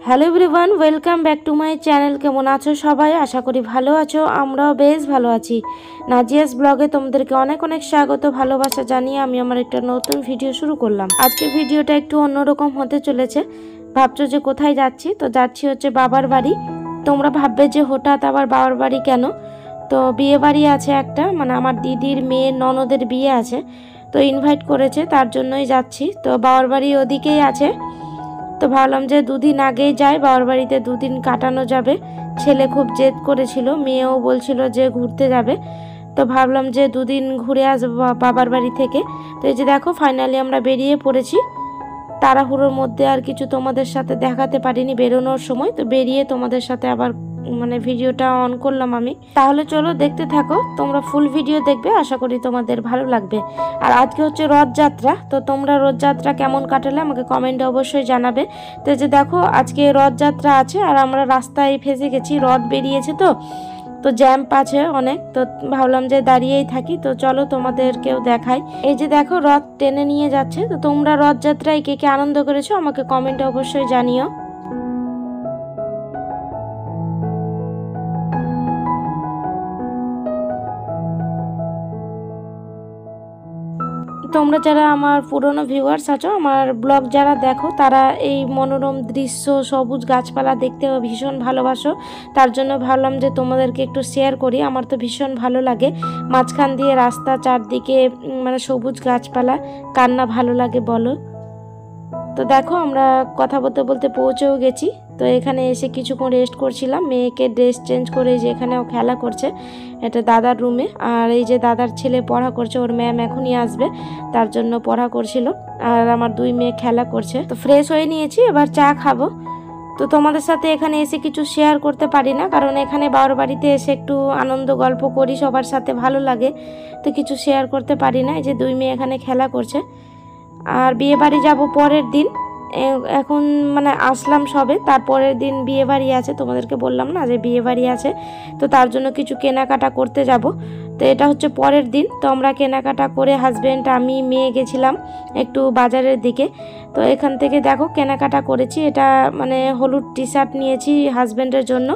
Hello everyone, welcome back to my channel. কেমন আছো সবাই? আশা করি ভালো আছো। আমরাও বেশ ভালো আছি। নাজিয়াস ব্লগে তোমাদেরকে অনেক অনেক স্বাগত, ভালোবাসা জানিয়ে আমি আমার একটা নতুন ভিডিও শুরু করলাম। আজকে ভিডিওটা একটু অন্যরকম হতে চলেছে। ভাবছো যে কোথায় যাচ্ছি? তো যাচ্ছি হচ্ছে বাবার বাড়ি। তোমরা ভাববে যে হঠাৎ আবার বাবার বাড়ি কেন? তো বিয়ে বাড়ি আছে একটা, মানে আমার দিদির মেয়ের ননদের বিয়ে আছে, তো ইনভাইট করেছে, তার জন্যই যাচ্ছি। তো বাবার বাড়ি ওদিকেই আছে। তো ভাবলাম যে দুদিন আগেই যাই, বাবার বাড়িতে দুদিন কাটানো যাবে। ছেলে খুব জেদ করেছিল, মেয়েও বলছিল যে ঘুরতে যাবে। তো ভাবলাম যে দুদিন ঘুরে আসবো বাবার বাড়ি থেকে। তো এই যে দেখো ফাইনালি আমরা বেরিয়ে পড়েছি। তাড়াহুড়োর মধ্যে আর কিছু তোমাদের সাথে দেখাতে পারিনি বেরোনোর সময়। তো বেরিয়ে তোমাদের সাথে আবার ভিডিওটা অন করলাম আমি। তাহলে চলো দেখতে থাকো, তোমরা ফুল ভিডিও দেখবে, আশা করি তোমাদের ভালো লাগবে। আর আজকে হচ্ছে রথযাত্রা। তো তোমরা রথযাত্রা কেমন কাটালে আমাকে কমেন্টে অবশ্যই জানাবে। তো যে দেখো আজকে রথযাত্রা আছে আর আমরা রাস্তায় ফেসে গেছি, রথ বেরিয়েছে তো জ্যাম্প আছে অনেক। তো ভাবলাম যে দাঁড়িয়েই থাকি। তো চলো তোমাদেরকেও দেখাই। এই যে দেখো রথ টেনে নিয়ে যাচ্ছে। তো তোমরা রথযাত্রায় কে কে আনন্দ করেছো আমাকে কমেন্টে অবশ্যই জানিও। তোমরা যারা আমার পুরনো ভিউয়ার্স আছো, আমার ব্লগ যারা দেখো, তারা এই মনোরম দৃশ্য, সবুজ গাছপালা দেখতে ভীষণ ভালোবাসো। তার জন্য ভাবলাম যে তোমাদেরকে একটু শেয়ার করি। আমার তো ভীষণ ভালো লাগে। মাঝখান দিয়ে রাস্তা, চারদিকে সবুজ গাছপালা, কার না ভালো লাগে বলো? তো দেখো আমরা কথা বলতে বলতে পৌঁছেও গেছি। তো এখানে এসে কিছুক্ষণ রেস্ট করছিলাম। মেয়েকে ড্রেস চেঞ্জ করে যে এখানেও খেলা করছে, এটা দাদার রুমে। আর এই যে দাদার ছেলে পড়া করছে, ওর ম্যাম এখনই আসবে, তার জন্য পড়া করছিল। আর আমার দুই মেয়ে খেলা করছে। তো ফ্রেশ হয়ে নিয়েছি, এবার চা খাবো। তো তোমাদের সাথে এখানে এসে কিছু শেয়ার করতে পারি না, কারণ এখানে বাবার বাড়িতে এসে একটু আনন্দ গল্প করি, সবার সাথে ভালো লাগে। তো কিছু শেয়ার করতে পারি না। এই যে দুই মেয়ে এখানে খেলা করছে। আর বিয়ে বাড়ি যাবো পরের দিন। এখন আসলাম সবে, তারপরের দিন বিয়ে বাড়ি আছে। তোমাদেরকে বললাম না যে বিয়ে বাড়ি আছে, তো তার জন্য কিছু কেনাকাটা করতে যাব। তো এটা হচ্ছে পরের দিন। তো আমরা কেনাকাটা করে হাজব্যান্ড, আমি, মেয়ে গেছিলাম একটু বাজারের দিকে। তো এখান থেকে দেখো কেনাকাটা করেছি। এটা হলুদ টি শার্ট নিয়েছি হাজব্যান্ডের জন্য।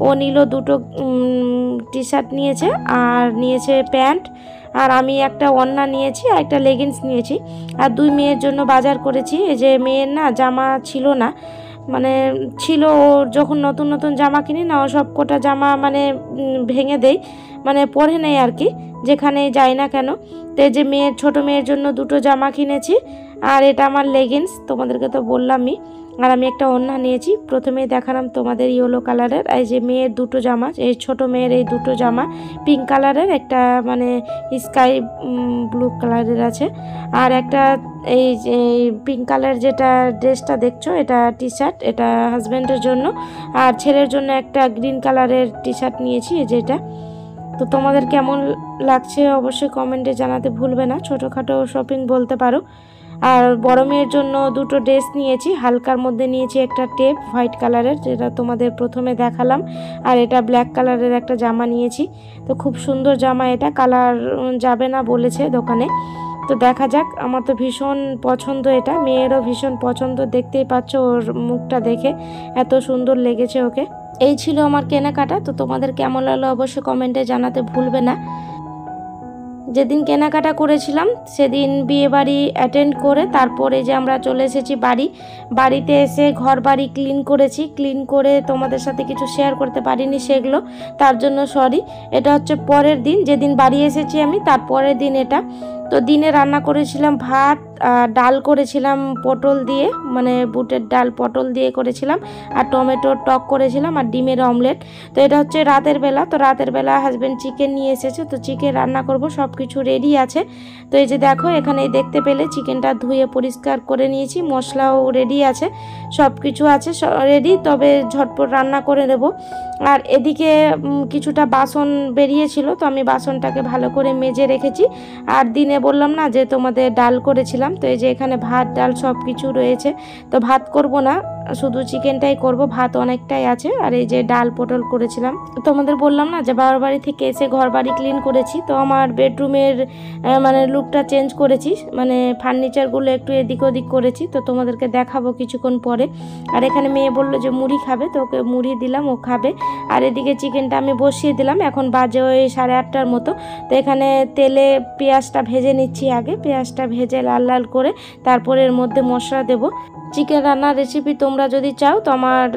ও নিল দুটো টি শার্ট নিয়েছে, আর নিয়েছে প্যান্ট। আর আমি একটা ওড়না নিয়েছি আর একটা লেগিংস নিয়েছি। আর দুই মেয়ের জন্য বাজার করেছি। এই যে মেয়ের না জামা ছিল না, ছিল, ও যখন নতুন নতুন জামা কিনি না, ও সব কটা জামা ভেঙে দেয়, পরে নেই আর কি, যেখানে যাই না কেন। তো এই যে ছোট মেয়ের জন্য দুটো জামা কিনেছি। আর এটা আমার লেগিংস, তোমাদেরকে তো বললামই। আর আমি একটা ওড়না নিয়েছি। প্রথমেই দেখালাম তোমাদের ইয়েলো কালারের। এই যে মেয়ের দুটো জামা, এই ছোট মেয়ের এই দুটো জামা পিঙ্ক কালারের, একটা স্কাই ব্লু কালারের আছে। আর একটা এই যে পিঙ্ক কালার যেটা ড্রেসটা দেখছো, এটা টি শার্ট, এটা হাজব্যান্ডের জন্য। আর ছেলের জন্য একটা গ্রিন কালারের টি শার্ট নিয়েছি, যেটা। তো তোমাদের কেমন লাগছে অবশ্যই কমেন্টে জানাতে ভুলবে না। ছোটোখাটো শপিং বলতে পারো। আর বড় মেয়ের জন্য দুটো ড্রেস নিয়েছি। হালকার মধ্যে নিয়েছি একটা টেপ হোয়াইট কালারের, যেটা তোমাদের প্রথমে দেখালাম। আর এটা ব্ল্যাক কালারের একটা জামা নিয়েছি। তো খুব সুন্দর জামা, এটা কালার যাবে না বলেছে দোকানে। তো দেখা যাক, আমার তো ভীষণ পছন্দ, এটা মেয়েরও ভীষণ পছন্দ। দেখতেই পাচ্ছ ওর মুখটা দেখে এত সুন্দর লেগেছে ওকে। এই ছিল আমার কেনাকাটা। তো তোমাদের কেমন লাগলো অবশ্যই কমেন্টে জানাতে ভুলবে না। যেদিন কেনাকাটা করেছিলাম সেদিন বিয়ে বাড়ি অ্যাটেন্ড করে তারপরে যে আমরা চলে এসেছি বাড়িতে এসে ঘর বাড়ি ক্লিন করেছি। ক্লিন করে তোমাদের সাথে কিছু শেয়ার করতে পারিনি সেগুলো, তার জন্য সরি। এটা হচ্ছে পরের দিন, যেদিন বাড়ি এসেছি আমি, তার পরের দিন এটা। তো দিনে রান্না করেছিলাম ভাত, ডাল করেছিলাম পটল দিয়ে, বুটের ডাল পটল দিয়ে করেছিলাম। আর টমেটোর টক করেছিলাম, আর ডিমের অমলেট। তো এটা হচ্ছে রাতের বেলা। তো রাতের বেলা হাজব্যান্ড চিকেন নিয়ে এসেছে, তো চিকেন রান্না করব, সব কিছু রেডি আছে। তো এই যে দেখো এখানে দেখতে পেলে চিকেনটা ধুয়ে পরিষ্কার করে নিয়েছি, মশলাও রেডি আছে, সব কিছু আছে রেডি। তবে ঝটপট রান্না করে দেব। আর এদিকে কিছুটা বাসন বেরিয়েছিল, তো আমি বাসনটাকে ভালো করে মেজে রেখেছি। আর দিনে বললাম না যে তোমাদের ডাল করেছিলাম, তো এই যে এখানে ভাত ডাল সব কিছু রয়েছে। তো ভাত করব না, শুধু চিকেনটাই করব, ভাত অনেকটাই আছে। আর এই যে ডাল পটল করেছিলাম। তোমাদের বললাম না যে বাবার বাড়ি থেকে এসে ঘর বাড়ি ক্লিন করেছি, তো আমার বেডরুমের মানে লুকটা চেঞ্জ করেছি, মানে ফার্নিচারগুলো একটু এদিক ওদিক করেছি, তো তোমাদেরকে দেখাবো কিছুক্ষণ পরে। আর এখানে মেয়ে বললো যে মুড়ি খাবে, তো ওকে মুড়ি দিলাম, ও খাবে। আর এদিকে চিকেনটা আমি বসিয়ে দিলাম, এখন বাজে ওই 8:30টার মতো। তো এখানে তেলে পেঁয়াজটা ভেজে নিচ্ছি আগে, পেঁয়াজটা ভেজে লাল লাল করে তারপরে এর মধ্যে মশলা দেব। চিকেন রান্নার রেসিপি তোমরা যদি চাও তো আমার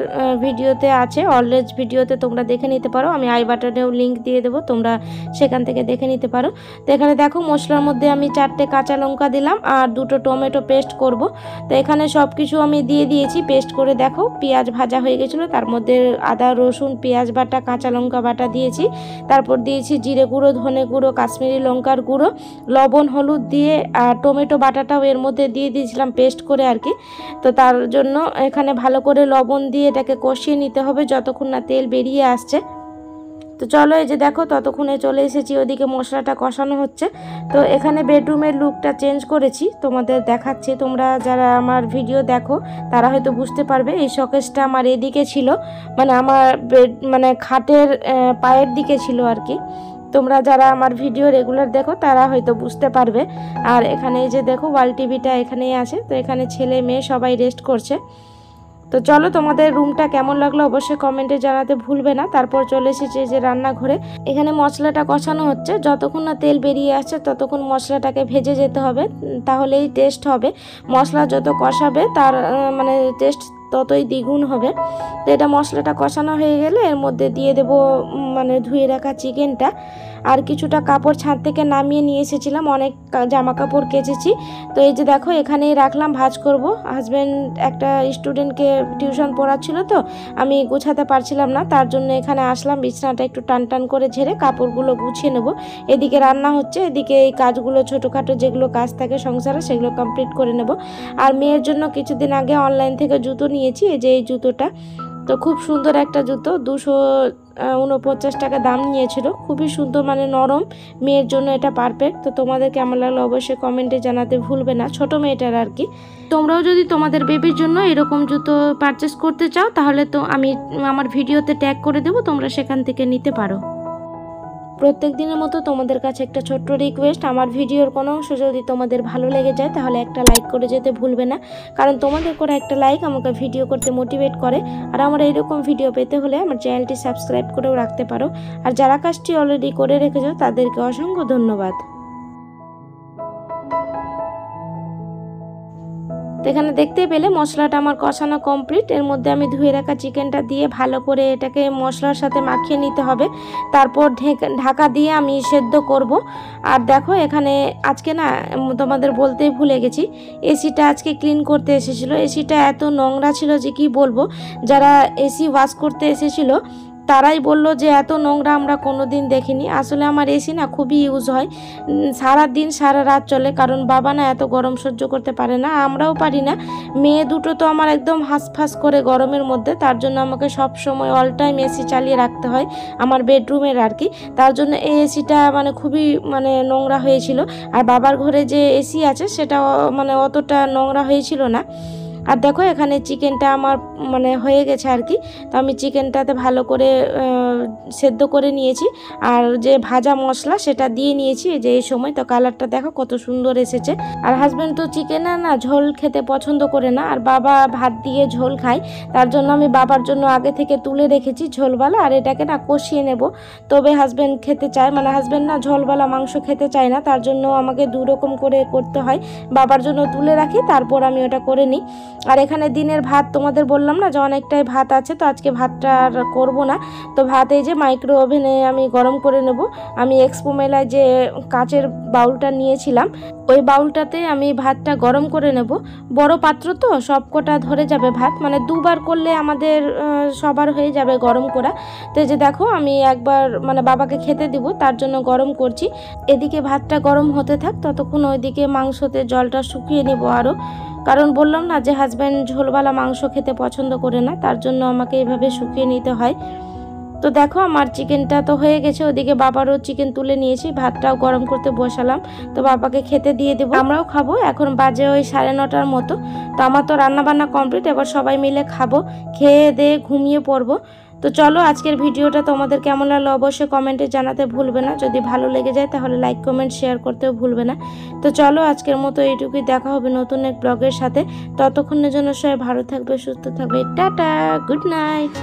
ভিডিওতে আছে, অলরেজ ভিডিওতে তোমরা দেখে নিতে পারো, আমি আই বাটনেও লিঙ্ক দিয়ে দেবো, তোমরা সেখান থেকে দেখে নিতে পারো। তো এখানে দেখো মশলার মধ্যে আমি 4টে কাঁচা লঙ্কা দিলাম আর 2টো টমেটো পেস্ট করব। তো এখানে সব কিছু আমি দিয়ে দিয়েছি পেস্ট করে। দেখো পেঁয়াজ ভাজা হয়ে গেছিলো, তার মধ্যে আদা রসুন পেঁয়াজ বাটা কাঁচা লঙ্কা বাটা দিয়েছি, তারপর দিয়েছি জিরে গুঁড়ো ধনে গুঁড়ো কাশ্মীরি লঙ্কার গুঁড়ো লবণ হলুদ দিয়ে, আর টমেটো বাটাটাও এর মধ্যে দিয়ে দিয়েছিলাম পেস্ট করে আর কি। তো তার জন্য এখানে ভালো করে লবণ দিয়ে এটাকে কষিয়ে নিতে হবে যতক্ষণ না তেল বেরিয়ে আসছে। তো চলো এই যে দেখো ততক্ষণে চলে এসেছি, ওদিকে মশলাটা কষানো হচ্ছে। তো এখানে বেডরুমের লুকটা চেঞ্জ করেছি, তোমাদের দেখাচ্ছি। তোমরা যারা আমার ভিডিও দেখো তারা হয়তো বুঝতে পারবে। এই শোকেসটা আমার এদিকে ছিল, মানে আমার বেড মানে খাটের পায়ের দিকে ছিল আর কি। তোমরা যারা আমার ভিডিও রেগুলার দেখো তারা হয়তো বুঝতে পারবে। আর এখানে এই যে দেখো ওয়াল টিভিটা এখানেই আছে, তো এখানে ছেলে মেয়ে সবাই রেস্ট করছে। তো চলো তোমাদের রুমটা কেমন লাগলো অবশ্যই কমেন্টে জানাতে ভুলবে না। তারপর চলে এসেছে যে রান্নাঘরে, এখানে মশলাটা কষানো হচ্ছে। যতক্ষণ না তেল বেরিয়ে আসছে ততক্ষণ মশলাটাকে ভেজে যেতে হবে, তাহলেই টেস্ট হবে। মশলা যত কষাবে তার মানে টেস্ট ততই দ্বিগুণ হবে। তো এটা মশলাটা কষানো হয়ে গেলে এর মধ্যে দিয়ে দেব মানে ধুয়ে রাখা চিকেনটা। আর কিছুটা কাপড় ছাদ থেকে নামিয়ে নিয়ে এসেছিলাম, অনেক জামা কাপড় কেচেছি। তো এই যে দেখো এখানেই রাখলাম, ভাঁজ করব। হাজব্যান্ড একটা স্টুডেন্টকে টিউশন পড়াচ্ছিল, তো আমি গুছাতে পারছিলাম না, তার জন্য এখানে আসলাম। বিছানাটা একটু টান টান করে ঝেড়ে কাপড়গুলো গুছিয়ে নেব। এদিকে রান্না হচ্ছে, এদিকে এই কাজগুলো ছোটোখাটো যেগুলো কাজ থাকে সংসারে সেগুলো কমপ্লিট করে নেব। আর মেয়ের জন্য কিছুদিন আগে অনলাইন থেকে জুতো নিয়েছি, এই যে এই জুতোটা। তো খুব সুন্দর একটা জুতো, 249 টাকা দাম নিয়েছিল, খুবই সুন্দর মানে নরম, মেয়ের জন্য এটা পারফেক্ট। তো তোমাদের কেমন লাগলো অবশ্যই কমেন্টে জানাতে ভুলবে না, ছোট মেয়েটার আর কি। তোমরাও যদি তোমাদের বেবির জন্য এরকম জুতো পারচেস করতে চাও তাহলে তো আমি আমার ভিডিওতে ট্যাগ করে দেবো, তোমরা সেখান থেকে নিতে পারো। প্রত্যেক দিনের মতো তোমাদের কাছে একটা ছোট্ট রিকোয়েস্ট, আমার ভিডিওর কোনো অংশ যদি তোমাদের ভালো লেগে যায় তাহলে একটা লাইক করে যেতে ভুলবে না, কারণ তোমাদের করে একটা লাইক আমাকে ভিডিও করতে মোটিভেট করে। আর আমার এইরকম ভিডিও পেতে হলে আমার চ্যানেলটি সাবস্ক্রাইব করেও রাখতে পারো। আর যারা কাজটি অলরেডি করে রেখেছো তাদেরকে অসংখ্য ধন্যবাদ। তো এখানে দেখতে পেলে মশলাটা আমার কষানো কমপ্লিট। এর মধ্যে আমি ধুয়ে রাখা চিকেনটা দিয়ে ভালো করে এটাকে মশলার সাথে মাখিয়ে নিতে হবে, তারপর ঢাকা দিয়ে আমি সেদ্ধ করব। আর দেখো এখানে আজকে না তোমাদের বলতেই ভুলে গেছি, এসিটা আজকে ক্লিন করতে এসেছিলো। এসিটা এত নোংরা ছিল যে কি বলবো, যারা এসি ওয়াশ করতে এসেছিলো তারাই বললো যে এত নোংরা আমরা কোনো দিন দেখিনি। আসলে আমার এসি না খুবই ইউজ হয়, সারা দিন সারা রাত চলে, কারণ বাবা না এত গরম সহ্য করতে পারে না, আমরাও পারি না। মেয়ে দুটো তো আমার একদম হাঁসফাঁস করে গরমের মধ্যে, তার জন্য আমাকে সব সময় অল টাইম এসি চালিয়ে রাখতে হয় আমার বেডরুমের আর কি। তার জন্য এই এসিটা মানে খুবই মানে নোংরা হয়েছিল। আর বাবার ঘরে যে এসি আছে সেটা মানে অতটা নোংরা হয়েছিল না। আর দেখো এখানে চিকেনটা আমার মানে হয়ে গেছে আর কি। তো আমি চিকেনটাতে ভালো করে সেদ্ধ করে নিয়েছি, আর যে ভাজা মশলা সেটা দিয়ে নিয়েছি এই যে এই সময়। তো কালারটা দেখো কত সুন্দর এসেছে। আর হাজব্যান্ড তো চিকেনে না ঝোল খেতে পছন্দ করে না, আর বাবা ভাত দিয়ে ঝোল খায়, তার জন্য আমি বাবার জন্য আগে থেকে তুলে রেখেছি ঝোলওয়ালা। আর এটাকে না কষিয়ে নেব, তবে হাজব্যান্ড খেতে চায়, মানে হাজব্যান্ড না ঝোলওয়ালা মাংস খেতে চায় না, তার জন্য আমাকে দু রকম করে করতে হয়। বাবার জন্য তুলে রাখি, তারপর আমি ওটা করে নিই। আর এখানে দিনের ভাত তোমাদের বললাম না যে অনেকটাই ভাত আছে, তো আজকে ভাতটা আর করবো না। তো ভাত এই যে মাইক্রো ওভেনে আমি গরম করে নেব। আমি এক্সপো মেলায় যে কাচের বাউলটা নিয়েছিলাম ওই বাউলটাতে আমি ভাতটা গরম করে নেব। বড় পাত্র তো সব কটা ধরে যাবে ভাত, মানে দুবার করলে আমাদের সবার হয়ে যাবে গরম করা। তো এই যে দেখো আমি একবার মানে বাবাকে খেতে দিব তার জন্য গরম করছি। এদিকে ভাতটা গরম হতে থাক, ততক্ষণ ওইদিকে মাংসতে জলটা শুকিয়ে নেব আরও, কারণ বললাম না যে হাজব্যান্ড ঝোলওয়ালা মাংস খেতে পছন্দ করে না, তার জন্য আমাকে এইভাবে শুকিয়ে নিতে হয়। তো দেখো আমার চিকেনটা তো হয়ে গেছে, ওদিকে বাবারও চিকেন তুলে নিয়েছি, ভাতটাও গরম করতে বসালাম, তো বাবাকে খেতে দিয়ে দেবো, আমরাও খাবো। এখন বাজে ওই 9:30 মতো। তো আমার তো রান্না বান্না কমপ্লিট, এবার সবাই মিলে খাবো, খেয়ে দিয়ে ঘুমিয়ে পড়বো। তো চলো আজকের ভিডিওটা তোমাদের কেমন লাগলো অবশ্যই কমেন্টে জানাতে ভুলবে না, যদি ভালো লেগে যায় তাহলে লাইক কমেন্ট শেয়ার করতেও ভুলবে না। তো চলো আজকের মতো এইটুকুই, দেখা হবে নতুন এক ব্লগের সাথে। ততক্ষণের জন্য সবাই ভালো থাকবে, সুস্থ থাকবে, টাটা, গুড নাইট।